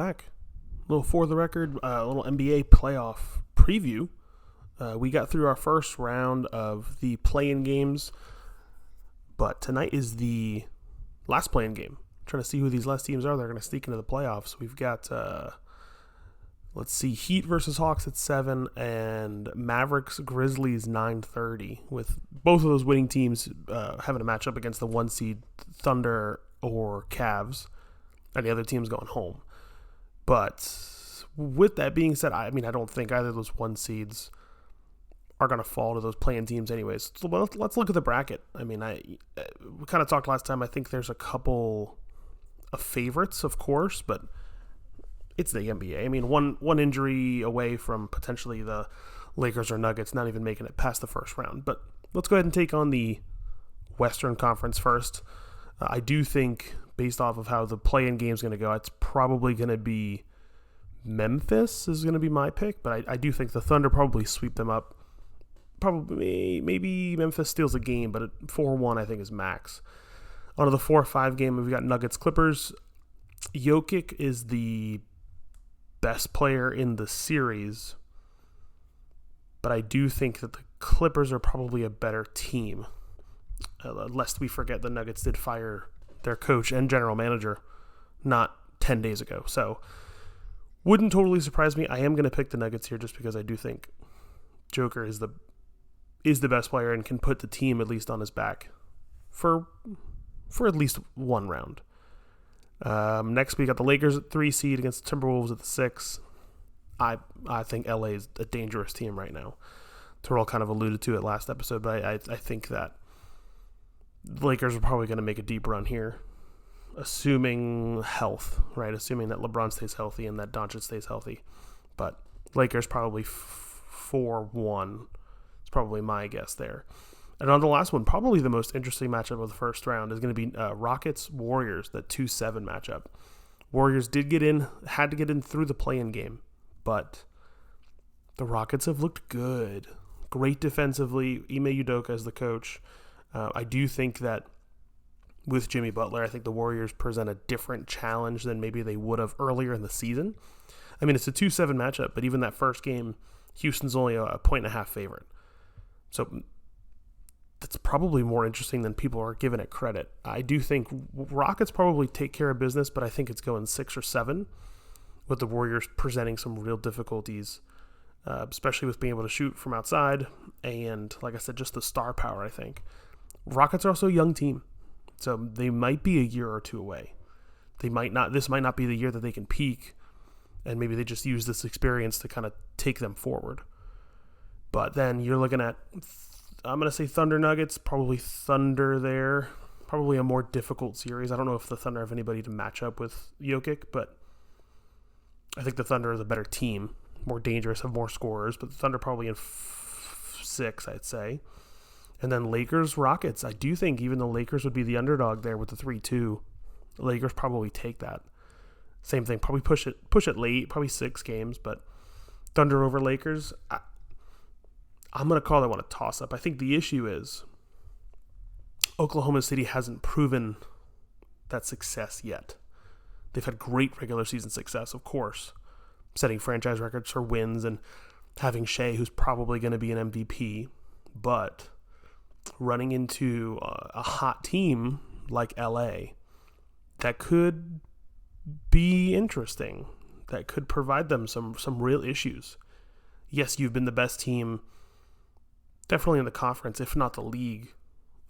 back. A little for the record, a little NBA playoff preview. We got through our first round of the play-in games, but tonight is the last play-in game. I'm trying to see who these last teams are. They're going to sneak into the playoffs. We've got, Heat versus Hawks at 7 and Mavericks Grizzlies 9:30, with both of those winning teams having a matchup against the 1 seed Thunder or Cavs, and the other team's going home. But with that being said, I don't think either of those 1 seeds are going to fall to those play-in teams anyways. So let's look at the bracket. We kind of talked last time. I think there's a couple of favorites, of course, but it's the NBA. One injury away from potentially the Lakers or Nuggets not even making it past the first round. But let's go ahead and take on the Western Conference first. I do think, based off of how the play-in game is going to go, it's probably going to be Memphis is going to be my pick, but I do think the Thunder probably sweep them up. Probably, maybe Memphis steals a game, but 4-1 I think is max. On to the 4-5 game, we've got Nuggets-Clippers. Jokic is the best player in the series, but I do think that the Clippers are probably a better team. Lest we forget the Nuggets did fire their coach and general manager not 10 days ago. So wouldn't totally surprise me. I am going to pick the Nuggets here just because I do think Joker is the best player and can put the team at least on his back for at least one round. Next we got the Lakers at 3 seed against the Timberwolves at the 6. I think LA is a dangerous team right now. Terrell kind of alluded to it last episode, but I think that the Lakers are probably going to make a deep run here, assuming health, right? Assuming that LeBron stays healthy and that Doncic stays healthy. But Lakers probably 4-1 is probably my guess there. And on the last one, probably the most interesting matchup of the first round is going to be Rockets-Warriors, that 2-7 matchup. Warriors had to get in through the play-in game, but the Rockets have looked good. Great defensively. Ime Udoka is the coach. I do think that with Jimmy Butler, I think the Warriors present a different challenge than maybe they would have earlier in the season. It's a 2-7 matchup, but even that first game, Houston's only a 1.5 favorite. So that's probably more interesting than people are giving it credit. I do think Rockets probably take care of business, but I think it's going 6 or 7, with the Warriors presenting some real difficulties, especially with being able to shoot from outside. And like I said, just the star power, I think. Rockets are also a young team, so they might be a year or two away. This might not be the year that they can peak, and maybe they just use this experience to kind of take them forward. But then you're looking at, I'm going to say Thunder Nuggets, probably Thunder there. Probably a more difficult series. I don't know if the Thunder have anybody to match up with Jokic, but I think the Thunder is a better team, more dangerous, have more scorers, but the Thunder probably in 6, I'd say. And then Lakers-Rockets. I do think even the Lakers would be the underdog there with the 3-2. The Lakers probably take that. Same thing, probably push it late, probably 6 games, but Thunder over Lakers, I'm going to call that one a toss-up. I think the issue is Oklahoma City hasn't proven that success yet. They've had great regular season success, of course, setting franchise records for wins and having Shea, who's probably going to be an MVP, but running into a hot team like LA, that could be interesting. That could provide them some real issues. Yes, you've been the best team, definitely in the conference, if not the league,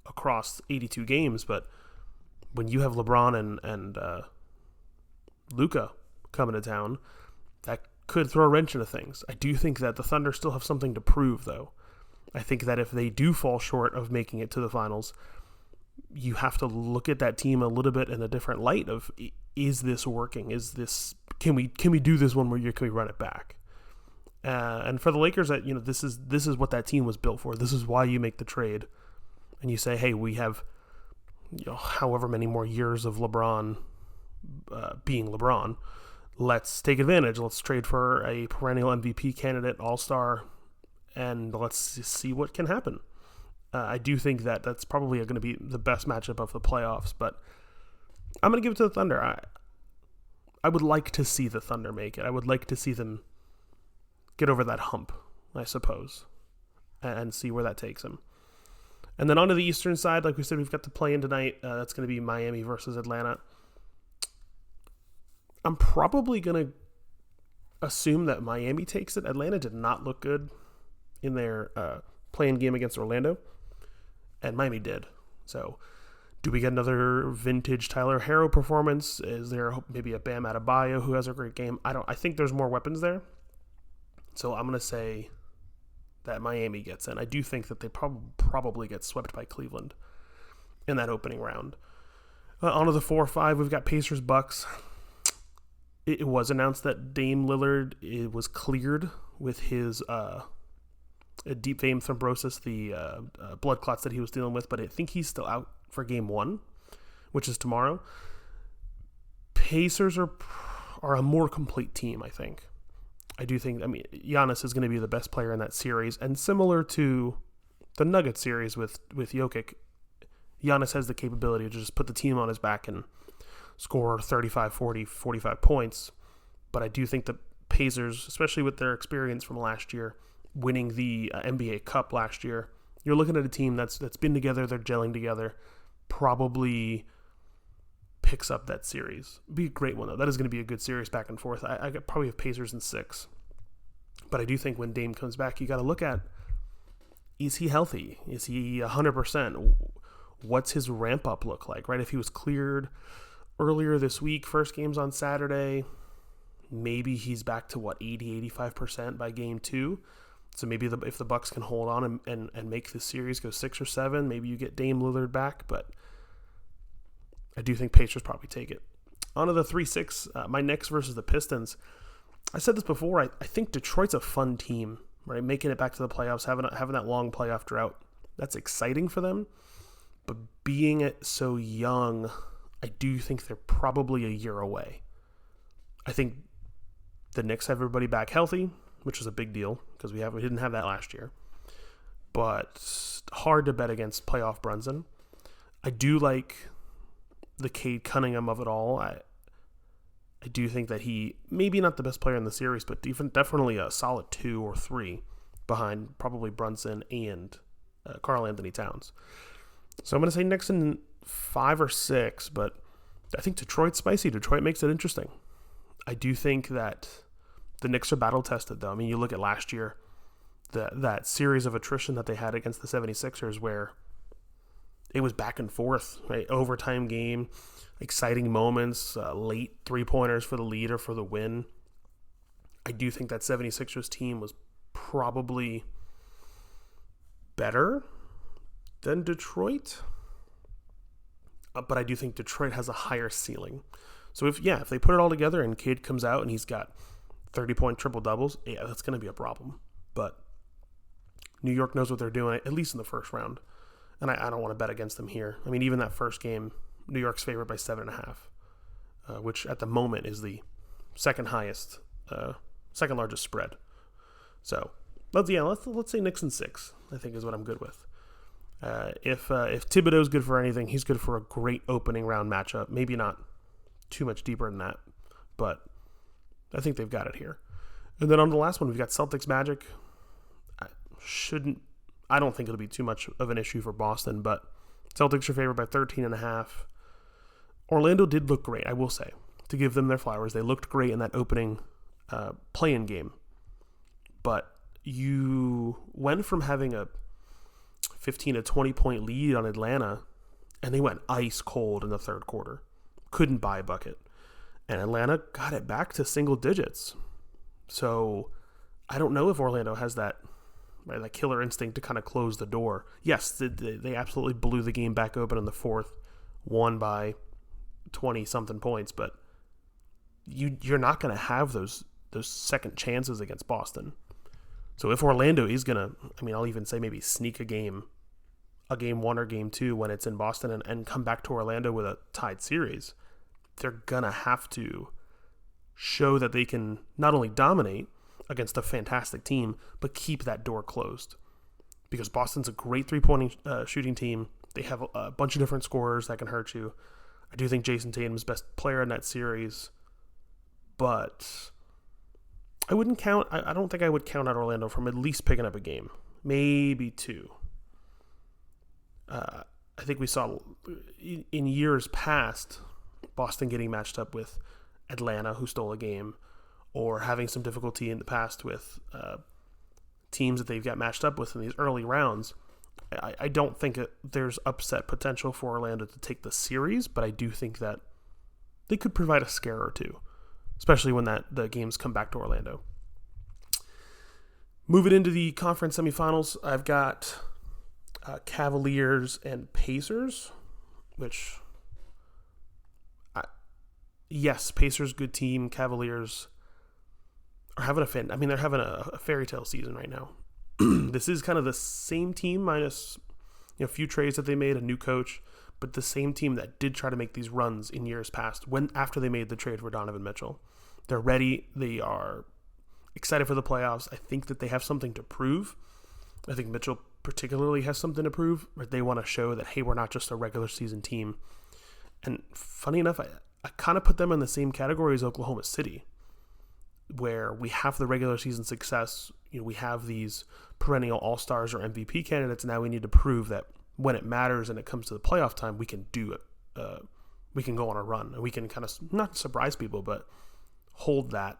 across 82 games. But when you have LeBron and Luka coming to town, that could throw a wrench into things. I do think that the Thunder still have something to prove, though. I think that if they do fall short of making it to the finals, you have to look at that team a little bit in a different light of, is this working? Can we do this one more year? Can we run it back? And for the Lakers, this is what that team was built for. This is why you make the trade, and you say, hey, we have however many more years of LeBron being LeBron. Let's take advantage. Let's trade for a perennial MVP candidate, all-star, and let's see what can happen. I do think that that's probably going to be the best matchup of the playoffs, but I'm going to give it to the Thunder. I would like to see the Thunder make it. I would like to see them get over that hump, I suppose, and see where that takes them. And then onto the Eastern side, like we said, we've got the play-in tonight. That's going to be Miami versus Atlanta. I'm probably going to assume that Miami takes it. Atlanta did not look good in their play-in game against Orlando, and Miami did. So do we get another vintage Tyler Herro performance? Is there maybe a Bam Adebayo who has a great game? I think there's more weapons there. So I'm going to say that Miami gets in. I do think that they probably get swept by Cleveland in that opening round. Onto the 4-5, we've got Pacers-Bucks. It was announced that Dame Lillard was cleared with his deep vein thrombosis, the blood clots that he was dealing with, but I think he's still out for game 1, which is tomorrow. Pacers are a more complete team, I think. I do think, Giannis is going to be the best player in that series, and similar to the Nuggets series with Jokic, Giannis has the capability to just put the team on his back and score 35, 40, 45 points. But I do think the Pacers, especially with their experience from last year, winning the NBA Cup last year, you're looking at a team that's been together, they're gelling together, probably picks up that series. Be a great one, though. That is going to be a good series back and forth. I probably have Pacers in 6. But I do think when Dame comes back, you got to look at, is he healthy? Is he 100%? What's his ramp-up look like, right? If he was cleared earlier this week, first game's on Saturday, maybe he's back to, 80-85% by game 2. So maybe if the Bucks can hold on and make this series go 6 or 7, maybe you get Dame Lillard back, but I do think Pacers probably take it. On to the 3-6, my Knicks versus the Pistons. I said this before, I think Detroit's a fun team, right? Making it back to the playoffs, having that long playoff drought, that's exciting for them. But being it so young, I do think they're probably a year away. I think the Knicks have everybody back healthy, which is a big deal because we didn't have that last year. But hard to bet against playoff Brunson. I do like the Cade Cunningham of it all. I do think that he, maybe not the best player in the series, but definitely a solid 2 or 3 behind probably Brunson and Karl Anthony Towns. So I'm going to say Knicks in 5 or 6, but I think Detroit's spicy. Detroit makes it interesting. I do think that the Knicks are battle-tested, though. You look at last year, that series of attrition that they had against the 76ers where it was back and forth, right? Overtime game, exciting moments, late three-pointers for the lead or for the win. I do think that 76ers team was probably better than Detroit, but I do think Detroit has a higher ceiling. So if they put it all together and Cade comes out and he's got 30-point triple-doubles, that's going to be a problem. But New York knows what they're doing, at least in the first round. And I don't want to bet against them here. Even that first game, New York's favored by 7.5, which at the moment is the second largest spread. So let's say Knicks in 6, I think is what I'm good with. If Thibodeau's good for anything, he's good for a great opening round matchup. Maybe not too much deeper than that, but I think they've got it here. And then on the last one, we've got Celtics Magic. I don't think it'll be too much of an issue for Boston, but Celtics are favored by 13.5. Orlando did look great, I will say, to give them their flowers. They looked great in that opening play-in game. But you went from having a 15 to 20-point lead on Atlanta, and they went ice cold in the third quarter. Couldn't buy a bucket. And Atlanta got it back to single digits. So I don't know if Orlando has that killer instinct to kind of close the door. Yes, they absolutely blew the game back open in the fourth, won by 20-something points, but you're not going to have those second chances against Boston. So if Orlando is going to, I'll even say maybe sneak a game 1 or game 2 when it's in Boston and come back to Orlando with a tied series, they're going to have to show that they can not only dominate against a fantastic team, but keep that door closed. Because Boston's a great three-point shooting team. They have a bunch of different scorers that can hurt you. I do think Jason Tatum's best player in that series. but I wouldn't count. I don't think I would count out Orlando from at least picking up a game, maybe two. I think we saw in years past Boston getting matched up with Atlanta, who stole a game, or having some difficulty in the past with teams that they've got matched up with in these early rounds. I don't think there's upset potential for Orlando to take the series, but I do think that they could provide a scare or two, especially when the games come back to Orlando. Moving into the conference semifinals, I've got Cavaliers and Pacers, which, yes, Pacers, good team. Cavaliers are having they're having a fairy tale season right now. This is kind of the same team minus a few trades that they made, a new coach, but the same team that did try to make these runs in years past after they made the trade for Donovan Mitchell. They're ready. They are excited for the playoffs. I think that they have something to prove. I think Mitchell particularly has something to prove. Right? They want to show that, hey, we're not just a regular season team. And funny enough, I kind of put them in the same category as Oklahoma City, where we have the regular season success. We have these perennial all-stars or MVP candidates. Now we need to prove that when it matters and it comes to the playoff time, we can do it. We can go on a run, and we can kind of not surprise people, but hold that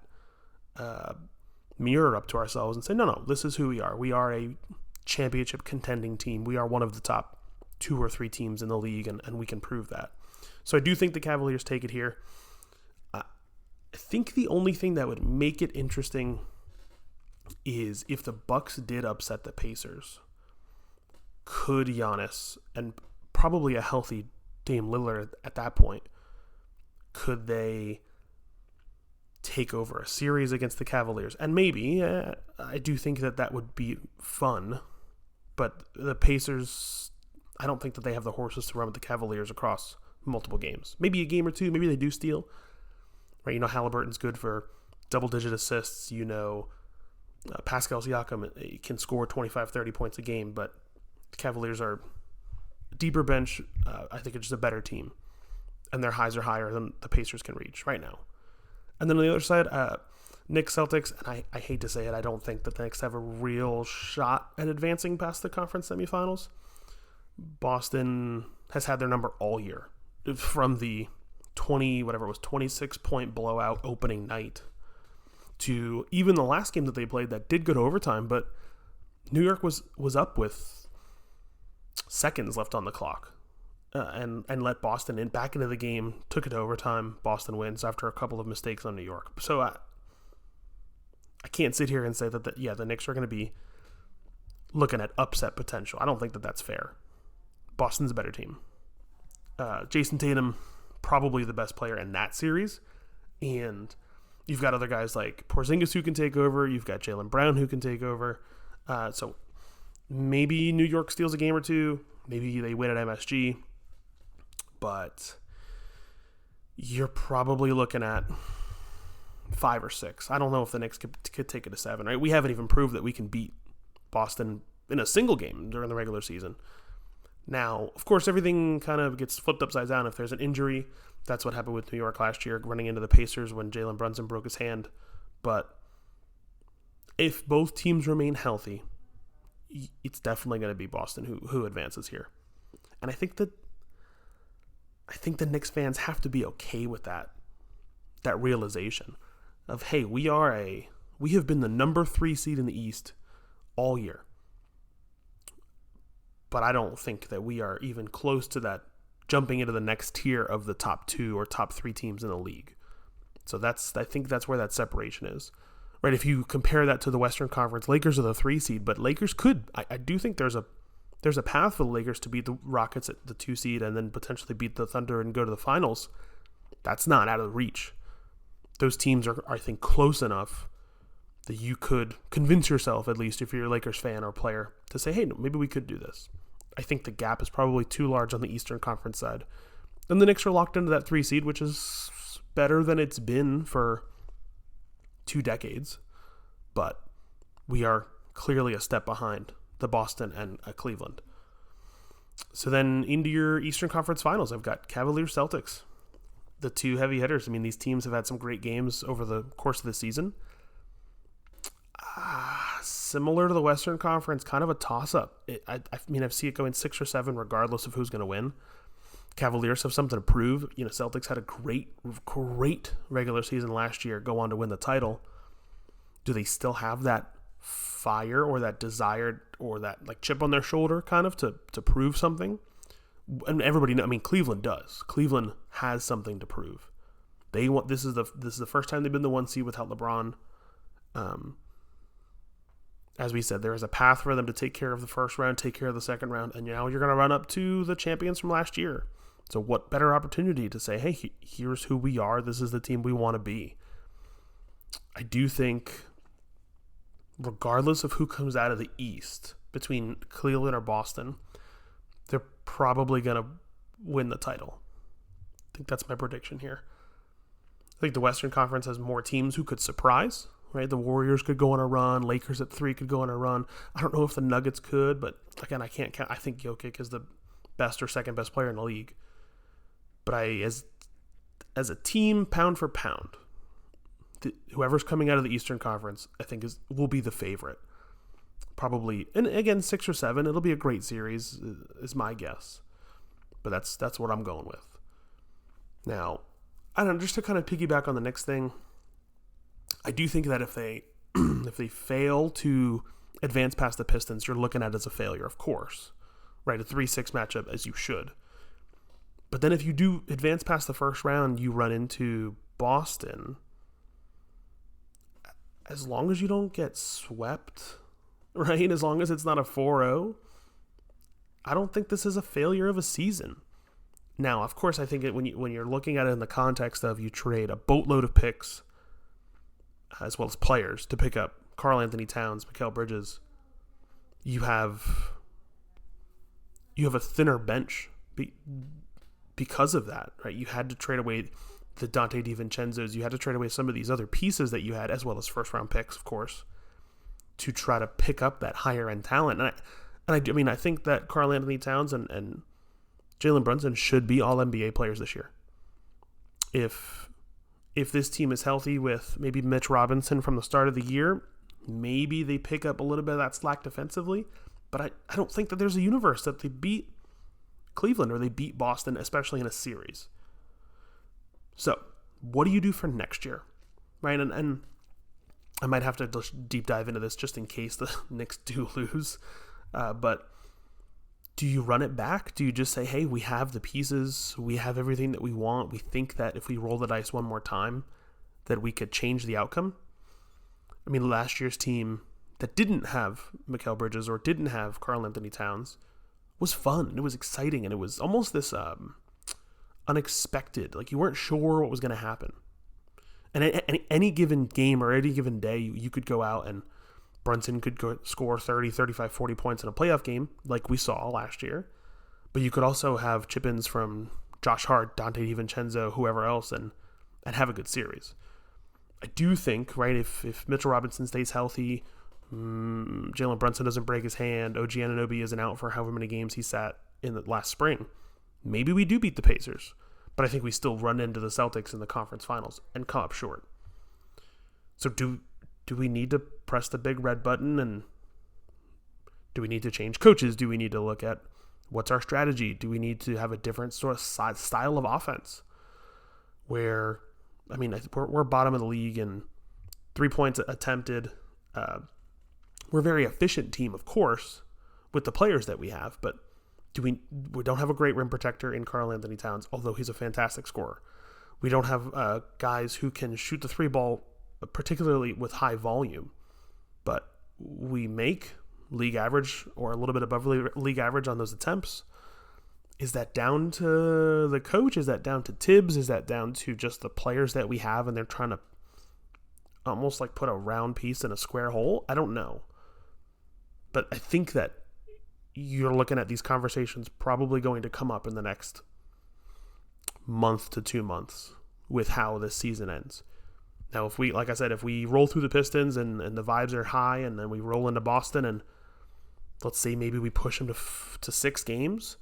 mirror up to ourselves and say, no, this is who we are. We are a championship contending team. We are one of the top 2 or 3 teams in the league, and we can prove that. So I do think the Cavaliers take it here. I think the only thing that would make it interesting is if the Bucks did upset the Pacers. Could Giannis, and probably a healthy Dame Lillard at that point, could they take over a series against the Cavaliers? And maybe, I do think that would be fun, but the Pacers, I don't think that they have the horses to run with the Cavaliers across multiple games. Maybe a game or two, maybe they do steal. Right? Halliburton's good for double-digit assists. Pascal Siakam can score 25, 30 points a game, but the Cavaliers are a deeper bench. I think it's just a better team, and their highs are higher than the Pacers can reach right now. And then on the other side, Knicks, Celtics, and I hate to say it, I don't think that the Knicks have a real shot at advancing past the conference semifinals. Boston has had their number all year, from the 26-point blowout opening night to even the last game that they played that did go to overtime, but New York was up with seconds left on the clock and let Boston back into the game, took it to overtime. Boston wins after a couple of mistakes on New York. So I can't sit here and say that the Knicks are going to be looking at upset potential. I don't think that that's fair. Boston's a better team. Jason Tatum, probably the best player in that series, and you've got other guys like Porzingis who can take over. You've got Jaylen Brown who can take over. So maybe New York steals a game or two. Maybe they win at MSG. But you're probably looking at 5 or 6. I don't know if the Knicks could take it to 7. Right? We haven't even proved that we can beat Boston in a single game during the regular season. Now, of course, everything kind of gets flipped upside down if there's an injury. That's what happened with New York last year, running into the Pacers when Jalen Brunson broke his hand. But if both teams remain healthy, it's definitely going to be Boston who advances here. And I think the Knicks fans have to be okay with that realization of, hey, we have been the number 3 seed in the East all year. But I don't think that we are even close to that, jumping into the next tier of the top 2 or top 3 teams in the league. So I think that's where that separation is. Right? If you compare that to the Western Conference, Lakers are the 3 seed, but Lakers could. I do think there's a path for the Lakers to beat the Rockets at the 2 seed and then potentially beat the Thunder and go to the finals. That's not out of reach. Those teams are, I think, close enough that you could convince yourself, at least if you're a Lakers fan or player, to say, hey, maybe we could do this. I think the gap is probably too large on the Eastern Conference side. And the Knicks are locked into that 3 seed, which is better than it's been for 2 decades. But we are clearly a step behind the Boston and Cleveland. So then into your Eastern Conference Finals, I've got Cavaliers Celtics. the two heavy hitters. I mean, these teams have had some great games over the course of the season. Similar to the Western Conference, kind of a toss-up. I mean, I see it going 6 or 7 regardless of who's going to win. Cavaliers have something to prove. Celtics had a great regular season last year, go on to win the title. Do they still have that fire or that desire or that like chip on their shoulder kind of to prove something? And everybody knows, I mean, Cleveland does. Cleveland has something to prove. This is the first time they've been the 1 seed without LeBron. As we said, there is a path for them to take care of the first round, take care of the second round, and now you're going to run up to the champions from last year. So what better opportunity to say, hey, here's who we are. This is the team we want to be. I do think, regardless of who comes out of the East, between Cleveland or Boston, they're probably going to win the title. I think that's my prediction here. I think the Western Conference has more teams who could surprise. Right, the Warriors could go on a run. Lakers at 3 could go on a run. I don't know if the Nuggets could, but again, I can't count. I think Jokic is the best or second best player in the league. But as a team, pound for pound, whoever's coming out of the Eastern Conference, I think will be the favorite. Probably, and again, 6 or 7. It'll be a great series, is my guess. But that's what I'm going with. Now, I don't know, just to kind of piggyback on the Knicks thing. I do think that if they fail to advance past the Pistons, you're looking at it as a failure, of course. Right, a 3-6 matchup, as you should. But then if you do advance past the first round, you run into Boston. As long as you don't get swept, right, as long as it's not a 4-0, I don't think this is a failure of a season. Now, of course, I think when you're looking at it in the context of you trade a boatload of picks, as well as players, to pick up Karl Anthony Towns, Mikal Bridges, you have a thinner bench because of that, right? You had to trade away the Dante DiVincenzo's. You had to trade away some of these other pieces that you had, as well as first-round picks, of course, to try to pick up that higher-end talent. And I think that Karl Anthony Towns and Jalen Brunson should be all-NBA players this year. If this team is healthy with maybe Mitch Robinson from the start of the year, maybe they pick up a little bit of that slack defensively. But I don't think that there's a universe that they beat Cleveland or they beat Boston, especially in a series. So, what do you do for next year? Right? And I might have to deep dive into this just in case the Knicks do lose. But do you run it back? Do you just say, hey, we have the pieces, we have everything that we want, we think that if we roll the dice one more time, that we could change the outcome? I mean, last year's team that didn't have Mikal Bridges or didn't have Karl Anthony Towns was fun. It was exciting, and it was almost this unexpected. Like, you weren't sure what was going to happen. And any given game or any given day, you could go out and Brunson could score 30, 35, 40 points in a playoff game like we saw last year. But you could also have chip-ins from Josh Hart, Dante DiVincenzo, whoever else, and have a good series. I do think, right, if Mitchell Robinson stays healthy, Jalen Brunson doesn't break his hand, OG Anunoby isn't out for however many games he sat in the last spring, maybe we do beat the Pacers. But I think we still run into the Celtics in the conference finals and come up short. So do we need to press the big red button, and do we need to change coaches? Do we need to look at what's our strategy? Do we need to have a different sort of style of offense? Where, I mean, we're bottom of the league in 3 points attempted. We're a very efficient team, of course, with the players that we have, but we don't have a great rim protector in Karl Anthony Towns, although he's a fantastic scorer. We don't have guys who can shoot the 3 ball, particularly with high volume, but we make league average or a little bit above league average on those attempts. Is that down to the coach? Is that down to Tibbs? Is that down to just the players that we have and they're trying to almost like put a round piece in a square hole? I don't know. But I think that you're looking at these conversations probably going to come up in the next month to 2 months with how this season ends. Now, if we, like I said, if we roll through the Pistons and the vibes are high, and then we roll into Boston and let's say maybe we push them to 6 games,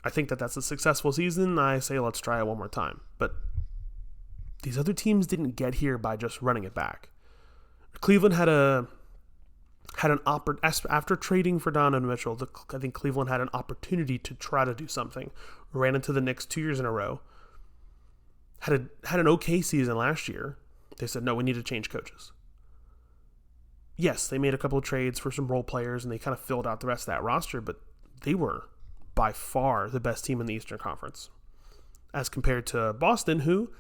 I think that that's a successful season. I say let's try it one more time. But These other teams didn't get here by just running it back. Cleveland had an after trading for Donovan Mitchell. I think Cleveland had an opportunity to try to do something. Ran into the Knicks 2 years in a row. Had an okay season last year. They said, no, we need to change coaches. Yes, they made a couple of trades for some role players and they kind of filled out the rest of that roster, but they were by far the best team in the Eastern Conference. As compared to Boston, who,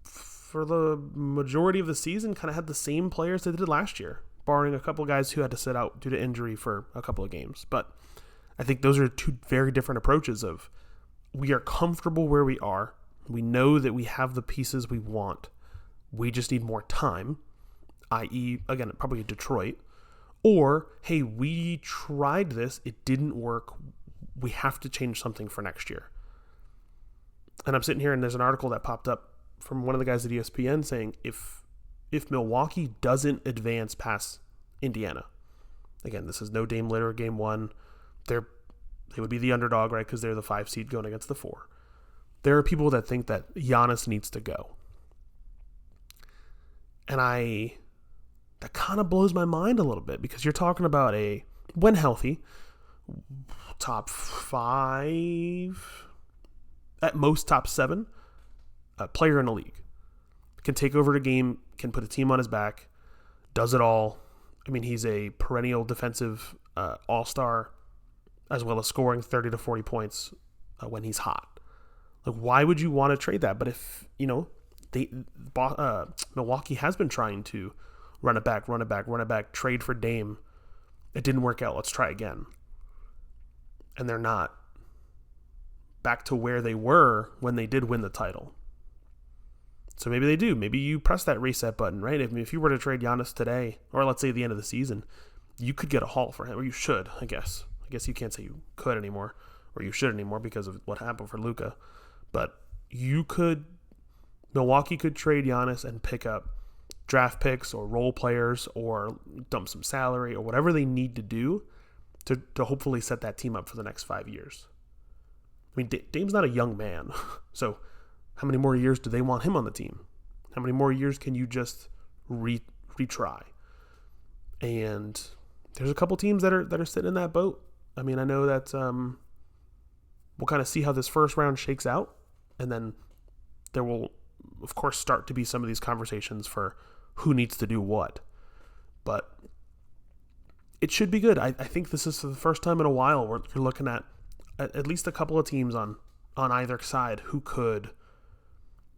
for the majority of the season, kind of had the same players they did last year, barring a couple of guys who had to sit out due to injury for a couple of games. But I think those are two very different approaches of we are comfortable where we are. We know that we have the pieces we want. We just need more time, i.e., again, probably Detroit. Or, hey, we tried this. It didn't work. We have to change something for next year. And I'm sitting here and there's an article that popped up from one of the guys at ESPN saying if Milwaukee doesn't advance past Indiana, again, this is no Dame Lillard game one. They would be the underdog, right? Because they're the 5 seed going against the 4. There are people that think that Giannis needs to go. And that kind of blows my mind a little bit because you're talking about when healthy, top 5, at most top 7 player in the league. Can take over the game, can put a team on his back, does it all. I mean, he's a perennial defensive all-star as well as scoring 30 to 40 points when he's hot. Like, why would you want to trade that? But if, Milwaukee has been trying to run it back, trade for Dame. It didn't work out. Let's try again. And they're not back to where they were when they did win the title. So maybe they do. Maybe you press that reset button, right? If you were to trade Giannis today, or let's say at the end of the season, you could get a haul for him, or you should, I guess. I guess you can't say you could anymore, or you should anymore because of what happened for Luka. But Milwaukee could trade Giannis and pick up draft picks or role players or dump some salary or whatever they need to do to hopefully set that team up for the next 5 years. I mean, Dame's not a young man, so how many more years do they want him on the team? How many more years can you just retry? And there's a couple teams that are sitting in that boat. I mean, I know that we'll kind of see how this first round shakes out, and then there will, of course, start to be some of these conversations for who needs to do what. But it should be good. I think this is the first time in a while where you're looking at least a couple of teams on either side who could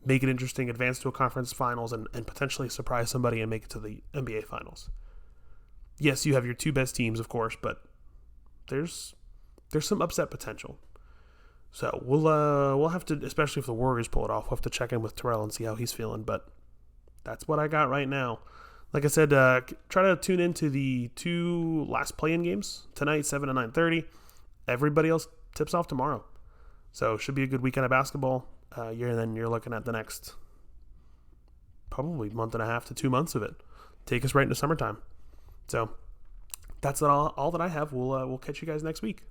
make it interesting, advance to a conference finals, and potentially surprise somebody and make it to the NBA finals. Yes, you have your 2 best teams, of course, but there's some upset potential. So we'll have to, especially if the Warriors pull it off, we'll have to check in with Terrell and see how he's feeling. But that's what I got right now. Like I said, try to tune into the 2 last play-in games tonight, 7 and 9:30. Everybody else tips off tomorrow. So should be a good weekend of basketball. You're looking at the next probably month and a half to 2 months of it. Take us right into summertime. So that's all that I have. We'll catch you guys next week.